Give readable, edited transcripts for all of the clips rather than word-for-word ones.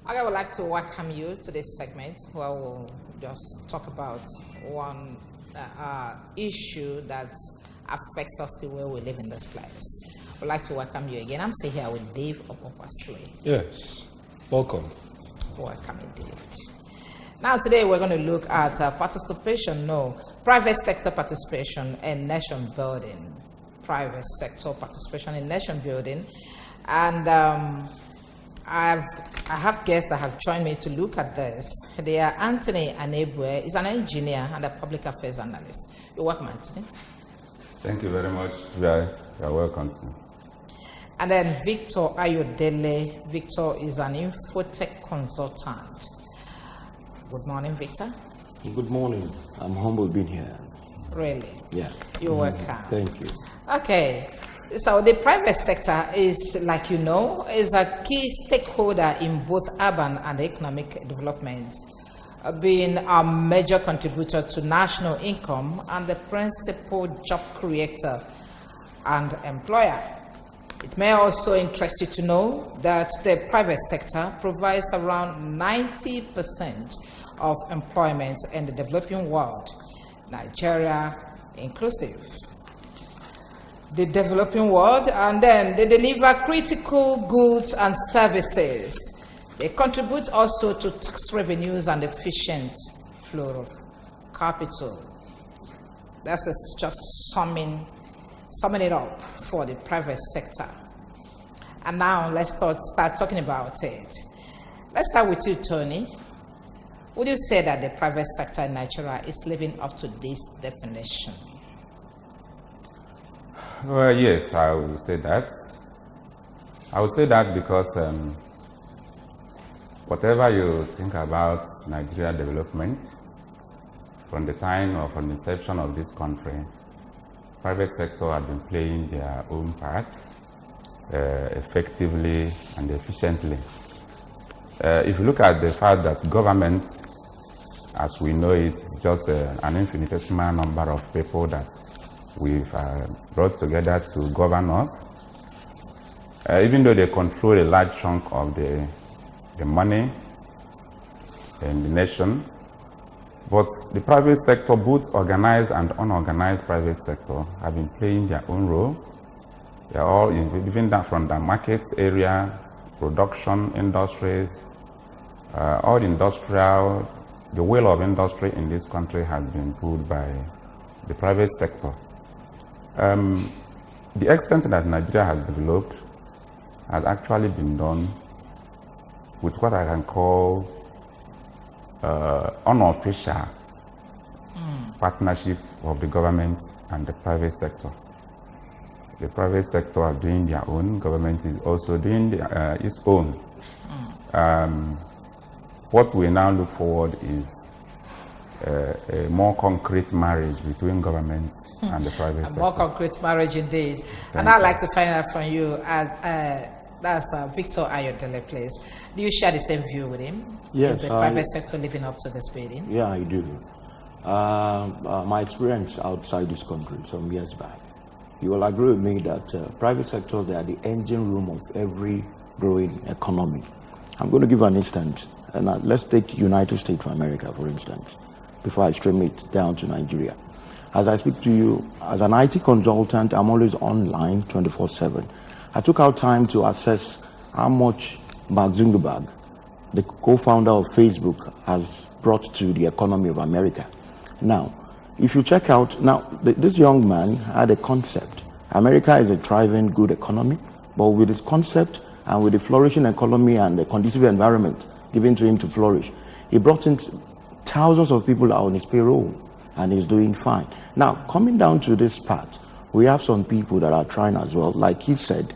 I would like to welcome you to this segment where we'll just talk about one issue that affects us the way we live in this place. I'd like to welcome you again. I'm still here with Dave Okokwasle. Yes, welcome. Welcome indeed. Now today we're going to look at private sector participation in nation building. Private sector participation in nation building. And I have guests that have joined me to look at this. They are Anthony Anambra, is an engineer and a public affairs analyst. You're welcome, Anthony. Thank you very much. You're welcome. And then Victor Ayodele. Victor is an infotech consultant. Good morning, Victor. Good morning. I'm humbled being here. Really? Yeah. You're welcome. Thank you. Okay. So the private sector is, like you know, is a key stakeholder in both urban and economic development, being a major contributor to national income and the principal job creator and employer. It may also interest you to know that the private sector provides around 90% of employment in the developing world, Nigeria inclusive. The developing world, and then they deliver critical goods and services. They contribute also to tax revenues and efficient flow of capital. That's just summing it up for the private sector. And now let's start talking about it. Let's start with you, Tony. Would you say that the private sector in Nigeria is living up to this definition? Well, yes, I would say that. I would say that because whatever you think about Nigeria development, from the time of the inception of this country, private sector have been playing their own parts effectively and efficiently. If you look at the fact that government, as we know it, is just an infinitesimal number of people that we've brought together to govern us, even though they control a large chunk of the money in the nation. But the private sector, both organized and unorganized private sector, have been playing their own role. They're all, even from the markets area, production industries, all industrial, the wheel of industry in this country has been pulled by the private sector. The extent that Nigeria has developed has actually been done with what I can call unofficial partnership of the government and the private sector. The private sector are doing their own, government is also doing its own. What we now look forward is a more concrete marriage between government and the private sector. More concrete marriage indeed. And I'd like to find out from you, that's Victor Ayodele, please. Do you share the same view with him? Yes. Is the private sector living up to this bidding? Yeah, I do. My experience outside this country some years back, you will agree with me that private sectors, they are the engine room of every growing economy. I'm going to give an instance. And let's take United States of America, for instance, before I stream it down to Nigeria. As I speak to you, as an IT consultant, I'm always online 24/7. I took out time to assess how much Mark Zuckerberg, the co-founder of Facebook, has brought to the economy of America. Now, if you check out, this young man had a concept. America is a thriving, good economy, but with his concept and with the flourishing economy and the conducive environment given to him to flourish, he brought in thousands of people on his payroll, and he's doing fine. Now, coming down to this part, we have some people that are trying as well. Like he said,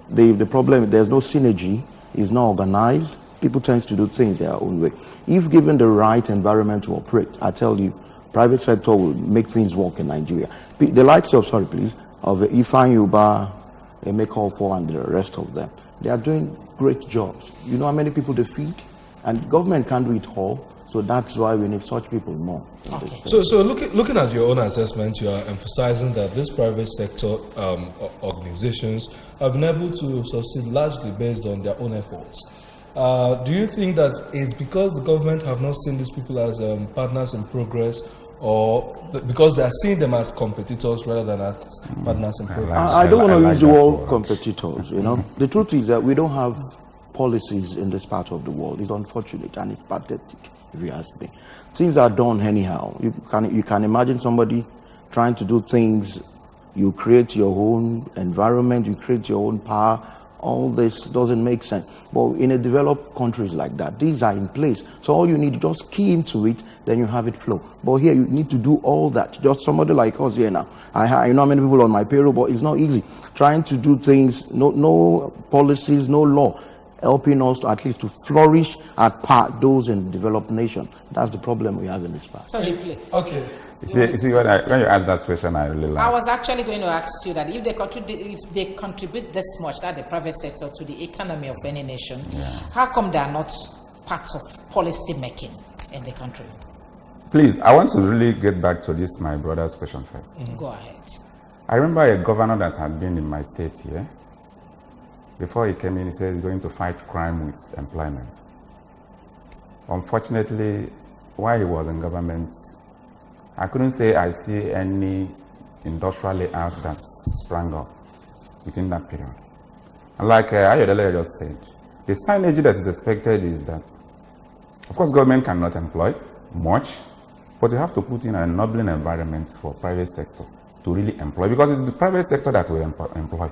the problem, there's no synergy, it's not organized, people tend to do things their own way. If given the right environment to operate, I tell you, private sector will make things work in Nigeria. The likes of, of Ifan Yuba, Emeka, and the rest of them, they are doing great jobs. You know how many people they feed? And government can't do it all, so that's why we need such people more. Okay. So looking at your own assessment, you are emphasizing that these private sector organizations have been able to succeed largely based on their own efforts. Do you think that it's because the government have not seen these people as partners in progress, or because they are seeing them as competitors rather than as partners in progress? I don't want to use the word competitors, you know. The truth is that we don't have policies in this part of the world. It's unfortunate and it's pathetic, if you ask me. Things are done anyhow. You can imagine somebody trying to do things. You create your own environment, you create your own power. All this doesn't make sense. But in a developed countries like that, these are in place. So all you need to just key into it, then you have it flow. But here you need to do all that. Just somebody like us here now. I know many people on my payroll, but it's not easy. Trying to do things, no policies, no law, helping us to at least to flourish at par those in developed nation. That's the problem we have in this part. So Okay. You see when you ask that question, I really like. I was actually going to ask you that if they contribute this much, that the private sector, to the economy of any nation, how come they are not part of policy making in the country? Please, I want to really get back to this, my brother's question first. Go ahead. I remember a governor that had been in my state here. Before he came in, he said he's going to fight crime with employment. Unfortunately, while he was in government, I couldn't say I see any industrial layout that sprang up within that period. And like Ayodele just said, the synergy that is expected is that, of course, government cannot employ much, but you have to put in an enabling environment for private sector to really employ, because it's the private sector that will employ.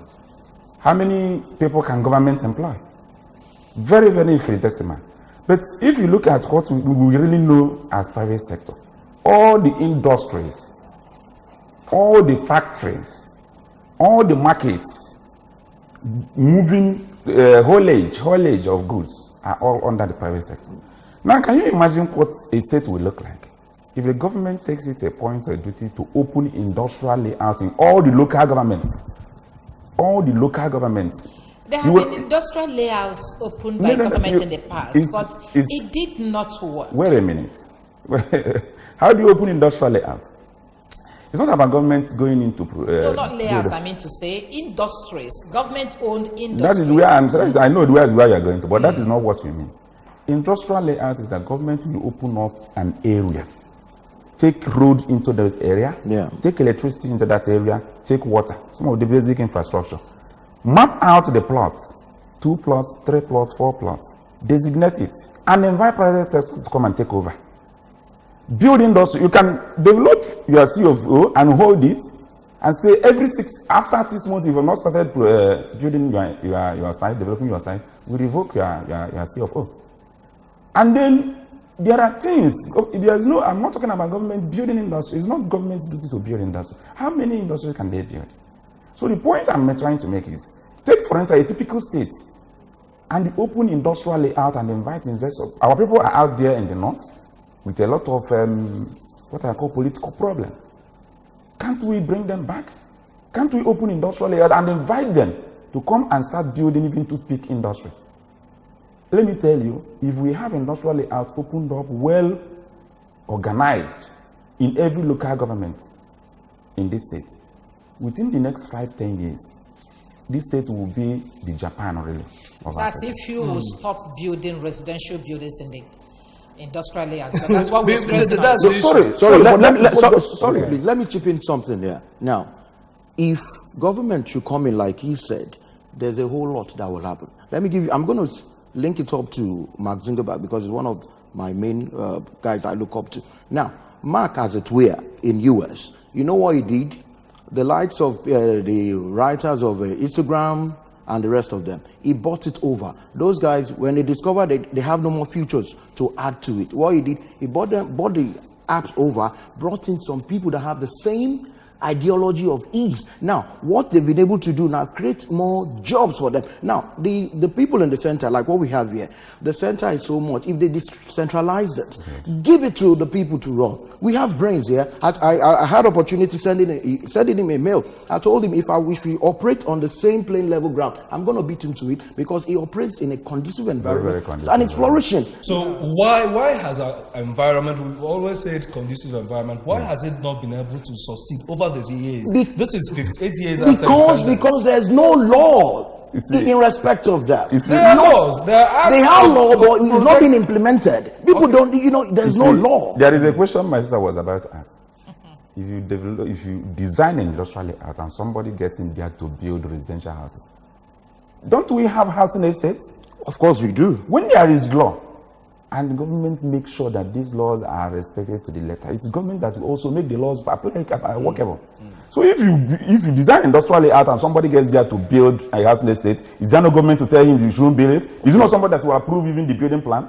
How many people can government employ? Very, very infinitesimal. But if you look at what we really know as private sector, all the industries, all the factories, all the markets, moving haulage of goods are all under the private sector. Now, can you imagine what a state will look like if the government takes it a point of duty to open industrial layout in all the local governments? All the local governments. There have been industrial layouts opened by government in the past, but it did not work. Wait a minute. How do you open industrial layout? It's not about government going into... no, not layouts, I mean to say industries, government-owned industries. That is where I know where you are going to, but that is not what we mean. Industrial layout is that government will open up an area, take road into this area, take electricity into that area, take water, some of the basic infrastructure. Map out the plots, 2 plots, 3 plots, 4 plots, designate it, and invite private sector to come and take over. Build industry. You can develop your CFO and hold it and say after 6 months, if you have not started building your site, developing your site, we revoke your CFO. And then there are things, I'm not talking about government building industry. It's not government's duty to build industry. How many industries can they build? So the point I'm trying to make is, take for instance a typical state and open industrial layout and invite investors. Our people are out there in the north with a lot of what I call political problems. Can't we bring them back? Can't we open industrial layout and invite them to come and start building even toothpick industry? Let me tell you, if we have industrial layout opened up, well organized in every local government in this state, within the next 5-10 years, this state will be the Japan really. It's as if you will stop building residential buildings in the industrial layout. That's what we're stressing. Sorry, please, let me chip in something there. Now, if government should come in like he said, there's a whole lot that will happen. I'm going to link it up to Mark Zuckerberg because he's one of my main guys I look up to. Now, Mark, as it were, in US, you know what he did? The likes of the writers of Instagram and the rest of them, he bought it over. Those guys, when they discovered they have no more features to add to it, what he did, he bought the apps over, brought in some people that have the same ideology of ease. Now, what they've been able to do now, create more jobs for them. Now, the people in the center, like what we have here, the center is so much. If they decentralize it, give it to the people to run. We have brains here. I had opportunity sending him a mail. I told him if we operate on the same plain level ground, I'm going to beat him to it because he operates in a conducive environment, very and it's flourishing. So why has our environment, we've always said conducive environment, why has it not been able to succeed over the years? This is 58 years because there's no law. in respect of that. There are laws. There are they have law, but it's not being implemented. People don't, there's no law. There is a question my sister was about to ask. If you design an industrial layout and somebody gets in there to build residential houses, don't we have housing estates? Of course we do. When there is law, and the government makes sure that these laws are respected to the letter, it's government that will also make the laws workable. So if you design industrial layout and somebody gets there to build a housing estate, is there no government to tell him you shouldn't build it? Is it not somebody that will approve even the building plan?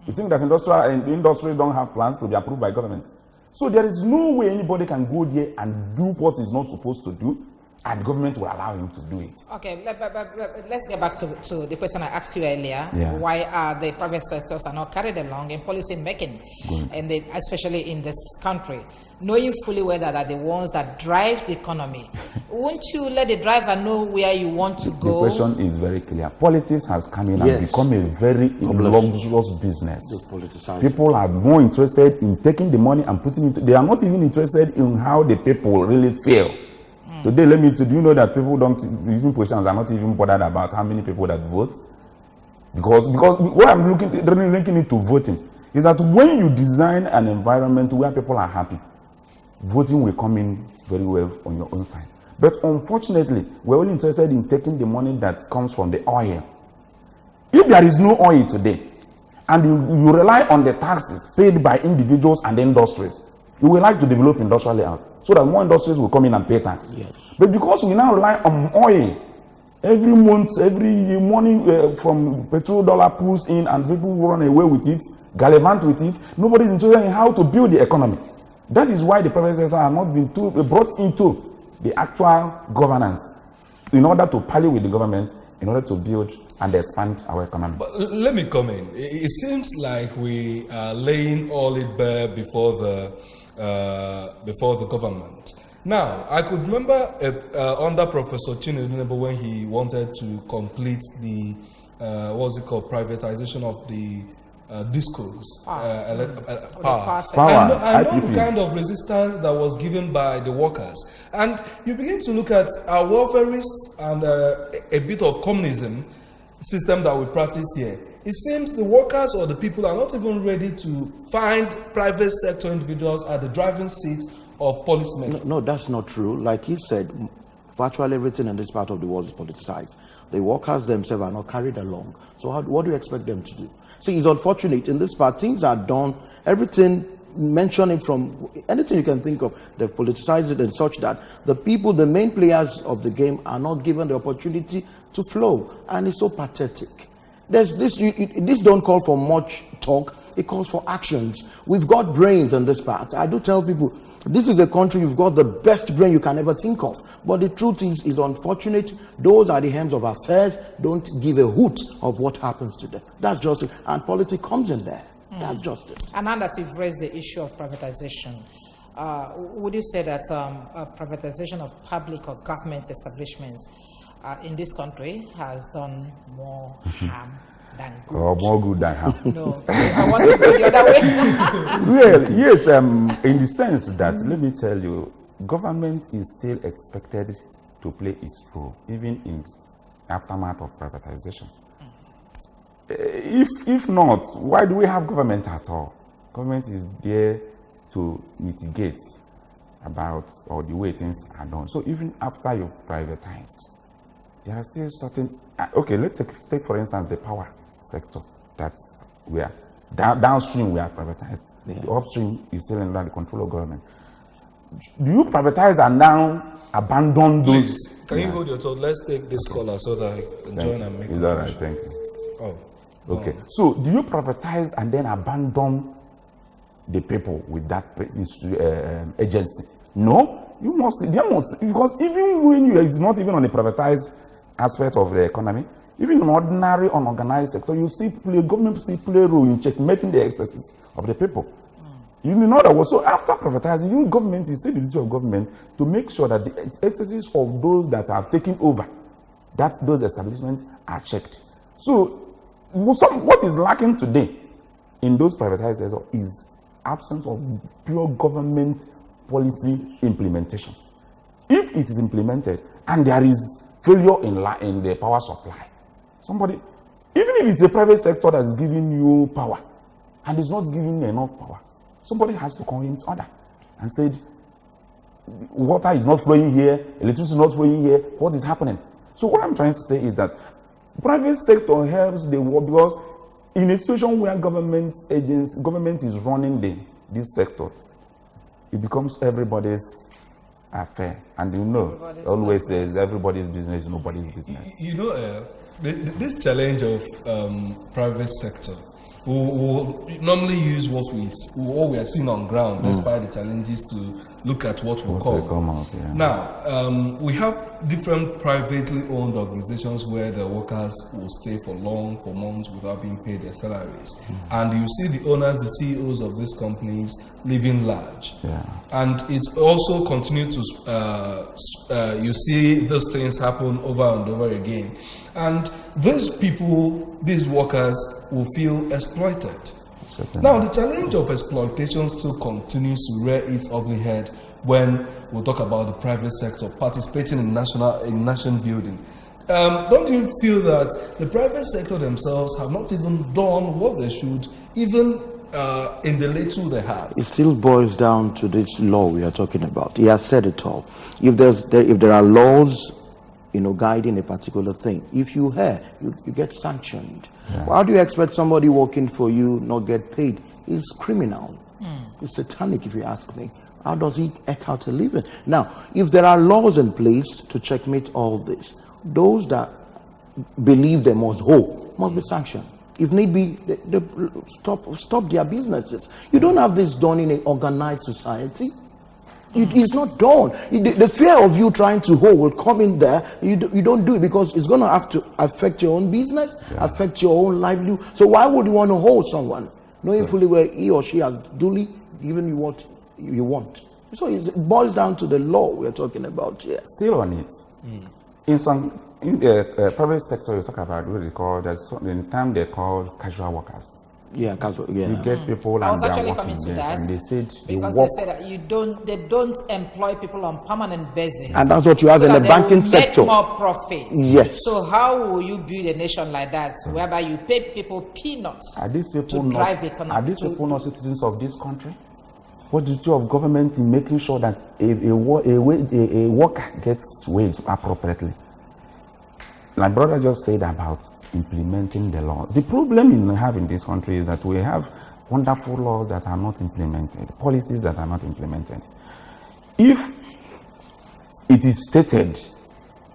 You think that industry don't have plans to be approved by government? So there is no way anybody can go there and do what he's not supposed to do, and government will allow him to do it. Okay, let's get back to the question I asked you earlier. Yeah. Why are the private sectors are not carried along in policy making, and especially in this country, knowing fully well that are the ones that drive the economy? Won't you let the driver know where you want to go? The question is very clear. Politics has come in and become a very luxurious business. People are more interested in taking the money and putting it. They are not even interested in how the people really feel. Today, do you know that people even politicians are not even bothered about how many people that vote? Because what I'm linking it to voting is that when you design an environment where people are happy, voting will come in very well on your own side. But unfortunately, we're only interested in taking the money that comes from the oil. If there is no oil today, and you rely on the taxes paid by individuals and industries, you will like to develop industrial layout so that more industries will come in and pay tax. Yes. But because we now rely on oil, every month, every money from petrol dollar pulls in and people run away with it, gallivant with it, nobody is interested in how to build the economy. That is why the private sector have not been brought into the actual governance in order to parley with the government, in order to build and expand our economy. But let me come in. It seems like we are laying all it bare before the government. Now, I could remember under Professor Chinedu when he wanted to complete the privatization of the discos, power. I know the kind of resistance that was given by the workers. And you begin to look at our welfareists and a bit of communism system that we practice here. It seems the workers or the people are not even ready to find private sector individuals at the driving seat of policymaking. No, that's not true. Like he said, virtually everything in this part of the world is politicized. The workers themselves are not carried along. So what do you expect them to do? See, it's unfortunate. In this part, things are done, everything, mentioning from anything you can think of, they've politicized it and such that the people, the main players of the game, are not given the opportunity to flow. And it's so pathetic. This don't call for much talk. It calls for actions. We've got brains on this part. I do tell people, this is a country you've got the best brain you can ever think of. But the truth is unfortunate. Those are the hands of affairs. Don't give a hoot of what happens to them. That's just it. And politics comes in there. That's just it. And now that you've raised the issue of privatization, would you say that privatization of public or government establishments in this country has done more harm than good? Or more good than harm? No, I want to go the other way. Well, yes, in the sense that, let me tell you, government is still expected to play its role, even in its aftermath of privatization. If not, why do we have government at all? Government is there to mitigate about or the way things are done. So even after you've privatized, there are still certain, okay, let's take for instance the power sector that we are, downstream we are privatized. Yeah. The upstream is still under the control of government. Do you privatize and now abandon those? Please, can you hold your thought? Let's take this caller so that I can join and make. Is that right? Thank you. Oh. Okay. So do you privatize and then abandon the people with that agency? No, you must. There must, because even when it's not even on the privatized aspect of the economy, even in ordinary unorganized sector, government still play a role in checkmating the excesses of the people. You know that was so after privatizing, government is still the duty of government to make sure that the excesses of those that are taking over, that those establishments are checked. So what is lacking today in those privatized sectors is absence of pure government policy implementation. If it is implemented and there is failure in the power supply. Somebody, even if it's a private sector that is giving you power and is not giving you enough power, somebody has to come in order and said, water is not flowing here, electricity is not flowing here, what is happening? So what I'm trying to say is that private sector helps the world, because in a situation where government is running this sector, it becomes everybody's affair. And you know, everybody's always business. There's everybody's business, nobody's business. You know, this challenge of private sector, we normally use what we are seeing on ground, despite the challenges, to look at what will come out. Yeah. Now, we have different privately owned organizations where the workers will stay for months without being paid their salaries. And you see the owners, the CEOs of these companies living large. Yeah. And it also continues to, you see those things happen over and over again. And these people, these workers, will feel exploited. Certainly. Now, the challenge of exploitation still continues to rear its ugly head when we talk about the private sector participating in nation building. Don't you feel that the private sector themselves have not even done what they should, even in the little they have? It still boils down to this law we are talking about. He has said it all. If there are laws, guiding a particular thing, if you err, you get sanctioned. Yeah. How do you expect somebody working for you not get paid? It's criminal. It's satanic, if you ask me. How does he eke out a living? Now, if there are laws in place to checkmate all this, those that believe they must be sanctioned. If need be, they stop their businesses. You don't have this done in an organized society. It is not done. The fear of you trying to hold will come in there. You don't do it because it's going to have to affect your own business, affect your own livelihood. So why would you want to hold someone, knowing fully where he or she has duly given you what you want? So it boils down to the law we're talking about here. Still on it. In the private sector, you talk about what they call, in the time they call casual workers. Yeah, casual. Yeah. You get people. I was actually coming to that, and they said because they said that they don't employ people on permanent basis, and that's what you have in the banking sector. Make more profit. Yes. So how will you build a nation like that, whereby you pay people peanuts to drive the economy? Are these people not citizens of this country? What is the duty of government in making sure that a worker gets wage appropriately? My brother just said about implementing the law. The problem we have in this country is that we have wonderful laws that are not implemented, policies that are not implemented. If it is stated,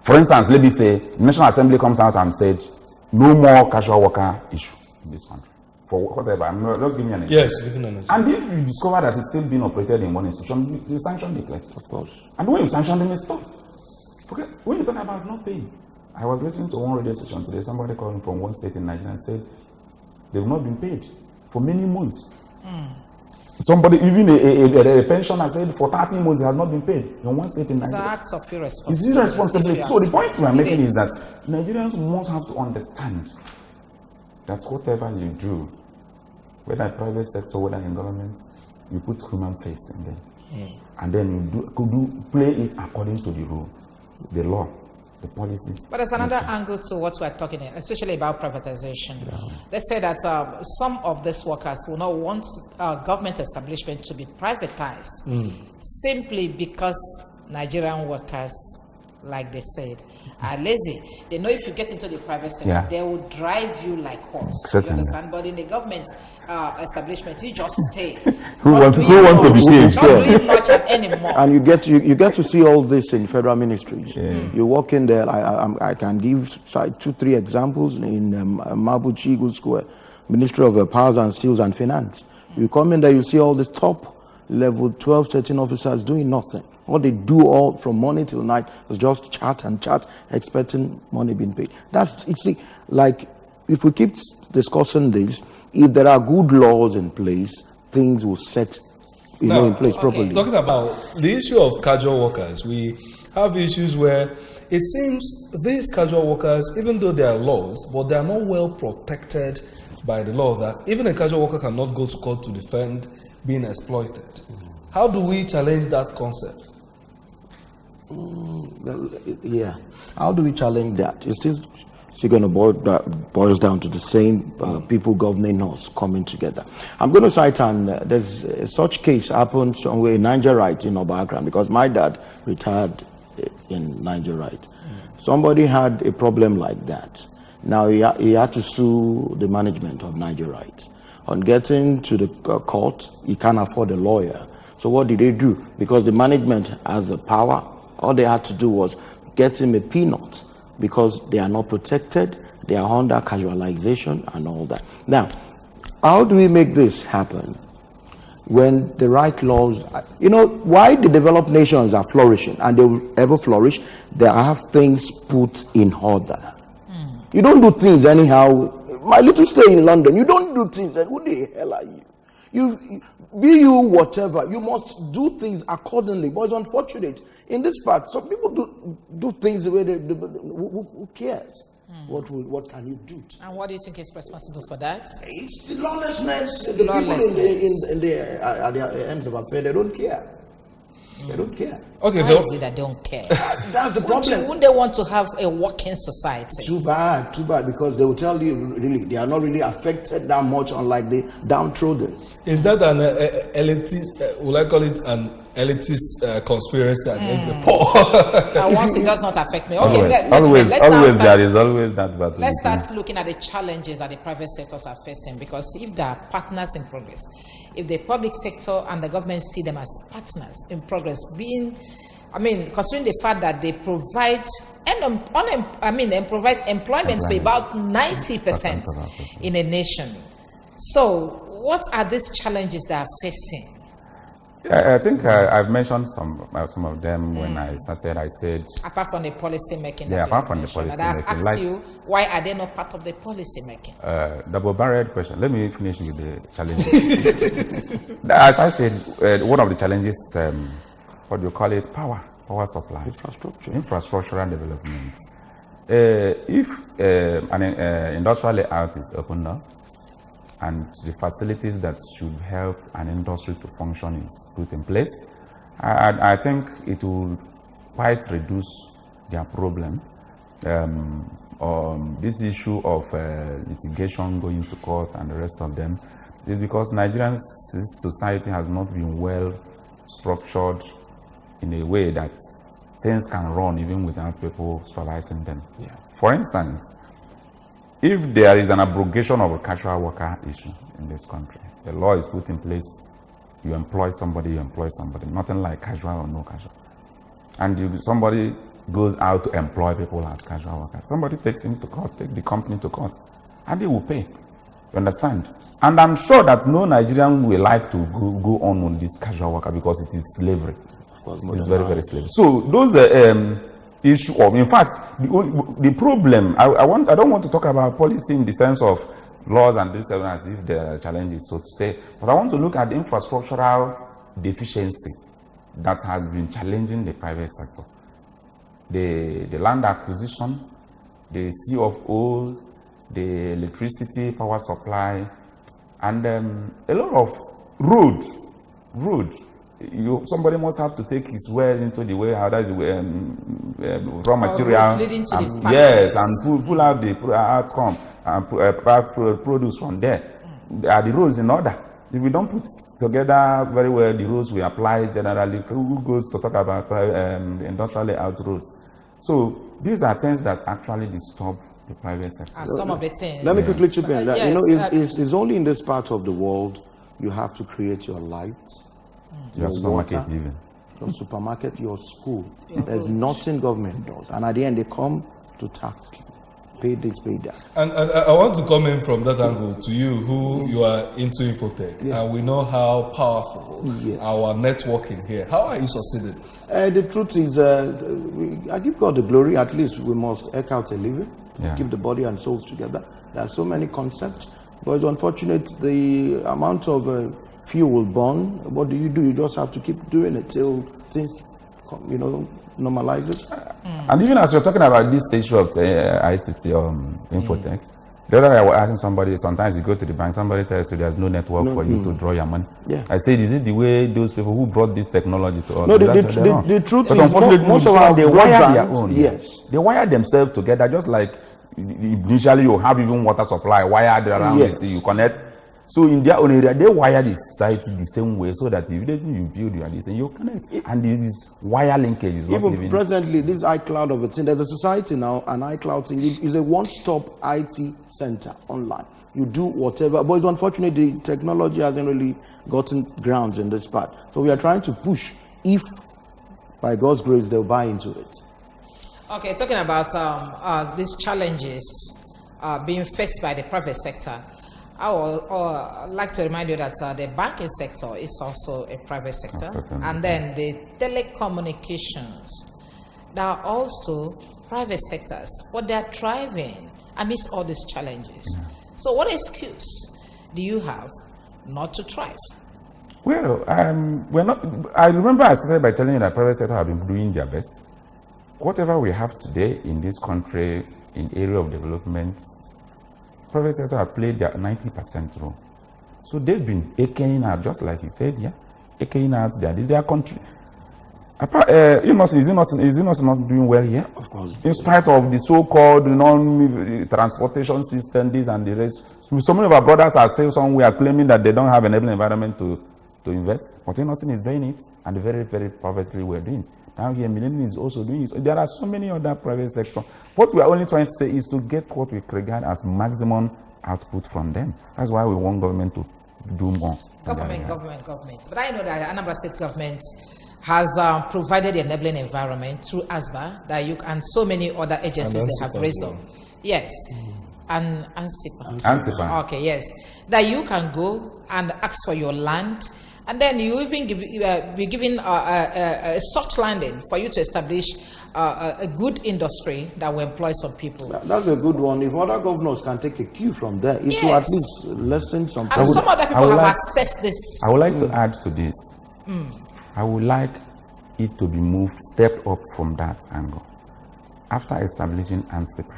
for instance, let me say, the National Assembly comes out and said, no more casual worker issue in this country. For whatever, just give me an example. Yes, give me an example. And if you discover that it's still being operated in one institution, you sanction the place. Of course. And when you sanction them, it's stopped. Okay? When you talk about not paying, I was listening to one radio station today. Somebody calling from one state in Nigeria said they've not been paid for many months. Somebody, even a pensioner, said for 30 months they have not been paid in one state in Nigeria. It's an act of irresponsibility. It's irresponsibility. So the point we are making is that Nigerians must have to understand that whatever you do, whether in private sector, whether in government, you put human face in them, and then you play it according to the rule, the law. The policy. But there's another angle to what we're talking about, especially about privatization. Yeah. They say that some of these workers will not want government establishment to be privatized simply because Nigerian workers, like they said, are lazy. They know if you get into the private sector, they will drive you like horse. Certainly. You understand? But in the government establishment, you just stay. who wants to be paid? Not doing much anymore. And you get to see all this in federal ministries. You walk in there. I can give 2-3 examples in Mabuchi Eagle Square, Ministry of Powers and Steels and Finance. You come in there, you see all these top level 12, 13 officers doing nothing. What they do all from morning till night is just chat and chat, expecting money being paid. Like, if we keep discussing this, if there are good laws in place, things will set in place properly. Talking about the issue of casual workers, we have issues where it seems these casual workers, even though there are laws, but they are not well protected by the law, that even a casual worker cannot go to court to defend being exploited. How do we challenge that concept? Yeah. How do we challenge that? It's still going to boils down to the same people governing us coming together. I'm going to cite there's such case happened somewhere in Niger right in our background, because my dad retired in Niger right. Somebody had a problem like that. Now he had to sue the management of Niger right. On getting to the court, he can't afford a lawyer. So what did they do? Because the management has the power, all they had to do was get him a peanut, because they are not protected, they are under casualization and all that. Now, how do we make this happen? When the right laws, you know, why the developed nations are flourishing and they will ever flourish, they have things put in order. You don't do things anyhow. My little stay in London, you don't do things, and who the hell are you? Be you whatever, you must do things accordingly. But it's unfortunate. In this part, some people do things the way who cares? What can you do? And what do you think is responsible for that? It's the lawlessness. The people at the ends of affairs, they don't care. They don't care. Okay, why is it that they don't care? That's the problem. Wouldn't they want to have a working society? Too bad, because they will tell you really they are not really affected that much, unlike the downtrodden. Is that an elitist, will I call it an elitist conspiracy against the poor? Once it does not affect me. Okay, let's start looking at the challenges that the private sectors are facing, because if they are partners in progress, if the public sector and the government see them as partners in progress, considering the fact that they provide provide employment for about 90% in a nation. So what are these challenges they are facing? I think I've mentioned some of them when I started. I said, apart from the policy making, apart from the policy making, I've asked you, why are they not part of the policy making? Double-barreled question. Let me finish with the challenges. As I said, one of the challenges, what do you call it? Power supply, infrastructural development. If an industrial layout is opened up, and the facilities that should help an industry to function is put in place, I think it will quite reduce their problem. This issue of litigation going to court and the rest of them is because Nigerian society has not been well structured in a way that things can run even without people supervising them. Yeah. For instance, if there is an abrogation of a casual worker issue in this country, the law is put in place, you employ somebody, nothing like casual or no casual. And somebody goes out to employ people as casual workers. Somebody takes him to court, take the company to court, and they will pay. You understand? And I'm sure that no Nigerian will like to go on with this casual worker because it is slavery. It's very, very slavery. So those issue of, in fact, the problem, I don't want to talk about policy in the sense of laws and this as if the challenge is so to say, but I want to look at the infrastructural deficiency that has been challenging the private sector. The land acquisition, the CFOs, the electricity, power supply, and a lot of road. Somebody must have to take his well into the warehouse, that's the raw material, leading to the yes, and pull out the outcome and produce from there. Are the roads in order? If we don't put together very well the roads we apply generally, who goes to talk about the industrial layout roads? So these are things that actually disturb the private sector. And some of the things. Let me quickly chip in. It's only in this part of the world you have to create your light. Your supermarket, water, even. Your supermarket, your school. There's nothing government does. And at the end, they come to tax you. Pay this, pay that. And I want to come in from that angle to you, who you are into infotech. Yeah. And we know how powerful our networking here. How are you succeeding? The truth is, I give God the glory. At least we must eke out a living. Yeah. Keep the body and souls together. There are so many concepts. But it's unfortunate the amount of fuel burn. What do? You just have to keep doing it till things, normalizes. And even as you're talking about this issue of ICT infotech, The other day I was asking somebody, sometimes you go to the bank, somebody tells you there's no network for you to draw your money. Yeah. I said, is it the way those people who brought this technology to us? No, the truth but is, unfortunately, most of our they wire their own. Yes. They wire themselves together, just like initially you have even water supply wired around this, you connect. So in their own area, they wire the society the same way so that if you build your this, you connect. And this wire linkage is not even presently, this iCloud of a thing, there's a society now, an iCloud thing is a one-stop IT center online. You do whatever, but it's unfortunate the technology hasn't really gotten grounds in this part. So we are trying to push, if by God's grace they'll buy into it. Okay, talking about these challenges being faced by the private sector, I would like to remind you that the banking sector is also a private sector, and then the telecommunications, they are also private sectors, but they are thriving amidst all these challenges. So what excuse do you have not to thrive? Well, we're not. I remember I started by telling you that private sector have been doing their best. Whatever we have today in this country, in area of development, private sector have played their 90% role. So they've been eking out, just like he said, eking out their country. Apart, is it not doing well here? Of course. In spite of the so-called transportation system, this and the rest. So many of our brothers are still somewhere claiming that they don't have an enabling environment to invest. But Innocent is doing it, and very, very privately we're doing. Now here, Millennium is also doing it. So there are so many other private sectors. What we are only trying to say is to get what we regard as maximum output from them. That's why we want government to do more. Government. But I know that Anambra State government has provided the enabling environment through ASBA, that you and so many other agencies they have raised up. Yes. And ANSIPA. Okay, yes. That you can go and ask for your land, and then you even be given a soft landing for you to establish a good industry that will employ some people. That's a good one. If other governors can take a cue from there, it will at least lessen some. And some other people have assessed this. I would like to add to this. I would like it to be moved, stepped up from that angle. After establishing ANSIPA,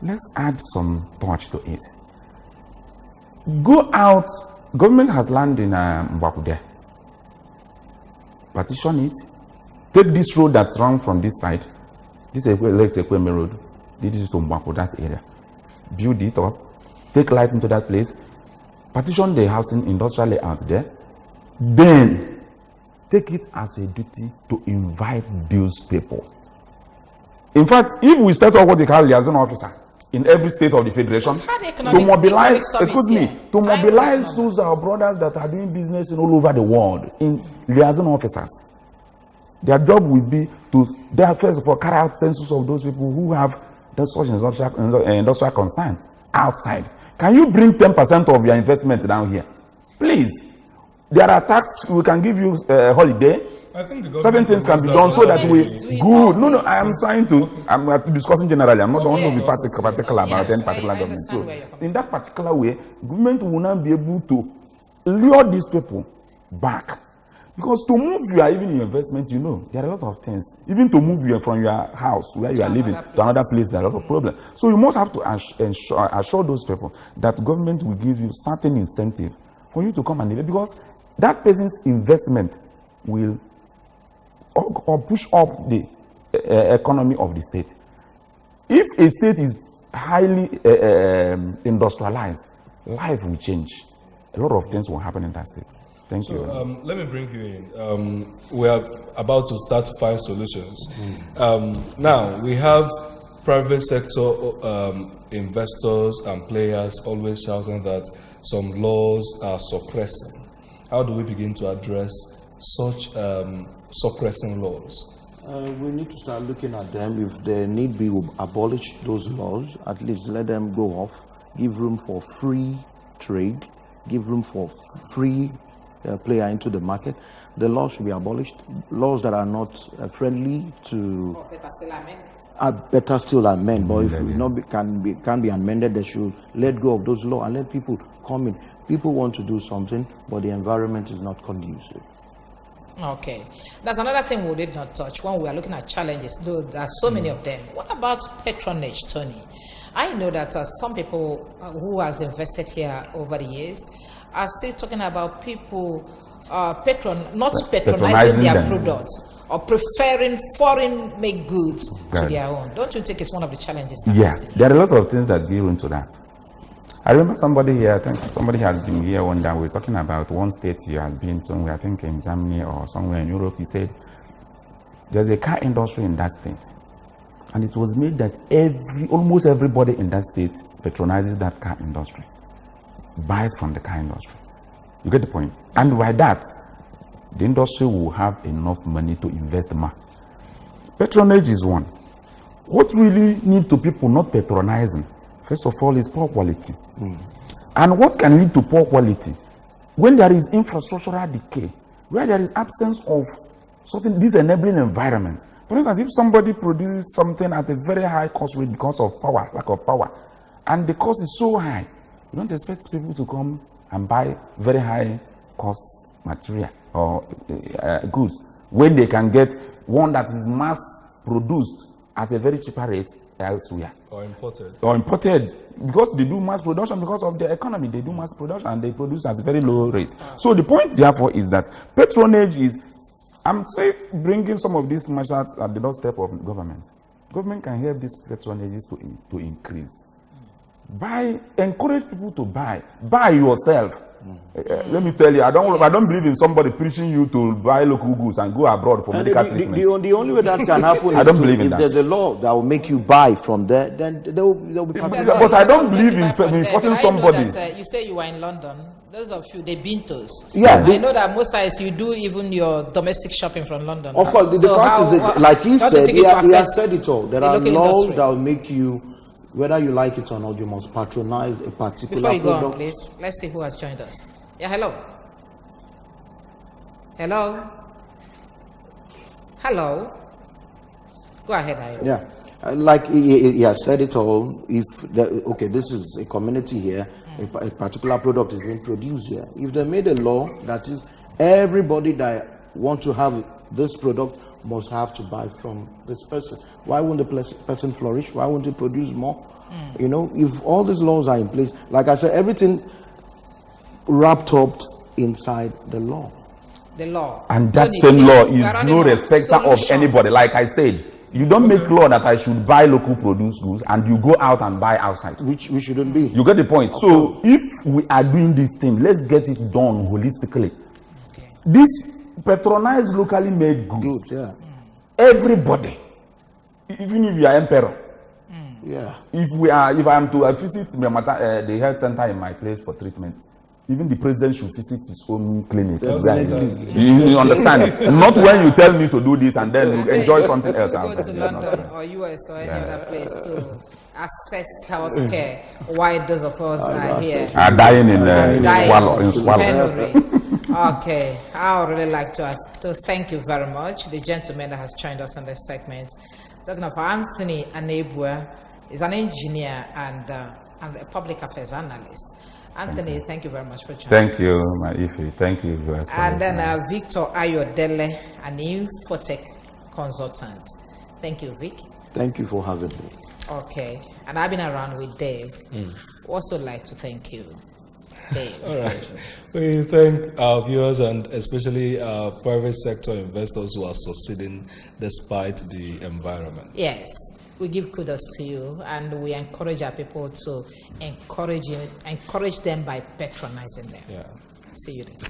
let's add some touch to it. Go out. Government has land in Mbakude. Partition it. Take this road that's run from this side. This is Ekweme Road. This is to Mbaku, that area. Build it up. Take light into that place. Partition the housing industrial layout there. Then take it as a duty to invite those people. In fact, if we set up what they call liaison officer in every state of the federation, to mobilize, to mobilize those our brothers that are doing business in all over the world in liaison officers. Their job will be to, first of all, carry out census of those people who have such industrial concern outside. Can you bring 10% of your investment down here? Please. There are tax, we can give you a holiday. I think the certain things can be done so that we good. No, I am trying to. I'm discussing generally. I'm not going to be particular about any particular government. So, in that particular way, government will not be able to lure these people back, because to move even your investment, there are a lot of things. Even to move you from your house where you are living to another place, there are a lot of problems. So you must have to assure those people that government will give you certain incentive for you to come and live, because that person's investment will or push up the economy of the state. If a state is highly industrialized, life will change. A lot of things will happen in that state. Thank you. Let me bring you in. We are about to start to find solutions. Now, we have private sector investors and players always shouting that some laws are suppressing. How do we begin to address such suppressing laws? We need to start looking at them. If there need be, we'll abolish those laws. At least let them go off. Give room for free trade. Give room for free player into the market. The laws should be abolished. Laws that are not friendly to are better still amend. But if it can be amended, they should let go of those laws and let people come in. People want to do something, but the environment is not conducive. Okay. That's another thing we did not touch when we are looking at challenges, though there are so many of them. What about patronage, Tony? I know that some people who has invested here over the years are still talking about people not patronizing their products or preferring foreign-made goods to their own. Don't you think it's one of the challenges? Yes, there are a lot of things that give into that. I remember somebody here, I think somebody had been here one day, we were talking about one state you had been to, I think in Germany or somewhere in Europe. He said, there's a car industry in that state. And it was made that almost everybody in that state patronizes that car industry, buys from the car industry. You get the point? And by that, the industry will have enough money to invest more. Patronage is one. What really needs to people not patronizing, first of all, is poor quality. And what can lead to poor quality? When there is infrastructural decay, where there is absence of this enabling environment. For instance, if somebody produces something at a very high cost rate because of power, lack of power, and the cost is so high, you don't expect people to come and buy very high cost material or goods when they can get one that is mass produced at a very cheaper rate elsewhere. Or imported. Or imported. Because they do mass production because of the economy. They do mass production and they produce at a very low rate. So the point, therefore, is that patronage is, I'm saying, bringing some of these measures at the doorstep of government. Government can help these patronages to increase. Encourage people to buy yourself. Let me tell you, I don't believe in somebody preaching you to buy local goods and go abroad for medical treatment. The only way that can happen is if there's a law that will make you buy from there, then they'll be but I don't believe in forcing somebody. You say you were in London. Those of you, the bintos. Yeah, I know that most times you do even your domestic shopping from London. Of course, the fact is that, like he said, he has said it all. There are laws that will make you, whether you like it or not, you must patronize a particular Before you product. go on, please, let's see who has joined us. Yeah, hello. Hello. Hello. Go ahead, Ayo. Yeah, like he has said it all. If this is a community here, a particular product is being produced here. If they made a law that is everybody that want to have this product must have to buy from this person, why won't the person flourish? Why won't it produce more? You know, if all these laws are in place, like I said, everything wrapped up inside the law. The law. And that same law is no respecter of anybody. Like I said, you don't make law that I should buy local produce goods and you go out and buy outside. Which we shouldn't be. You get the point. Okay. So if we are doing this thing, let's get it done holistically. Okay. This patronized locally made goods. Yeah. Everybody, even if you are emperor. Yeah. If I am to visit the health center in my place for treatment, even the president should visit his own clinic. You understand? Not when you tell me to do this and then you enjoy something else. Go to London or US or any other place to access health care. Why those of us are here are dying in swallow. Okay, I would really like to thank you very much, the gentleman that has joined us on this segment. Talking of Anthony Anambra, is an engineer and a public affairs analyst. Anthony, thank you very much for joining us. Thank you, Maifi. Thank you. And then Victor Ayodele, an infotech consultant. Thank you, Vic. Thank you for having me. Okay, and I've been around with Dave. Also like to thank you, Dave. All right. We thank our viewers and especially our private sector investors who are succeeding despite the environment. Yes. We give kudos to you, and we encourage our people to encourage them by patronizing them. Yeah. See you later.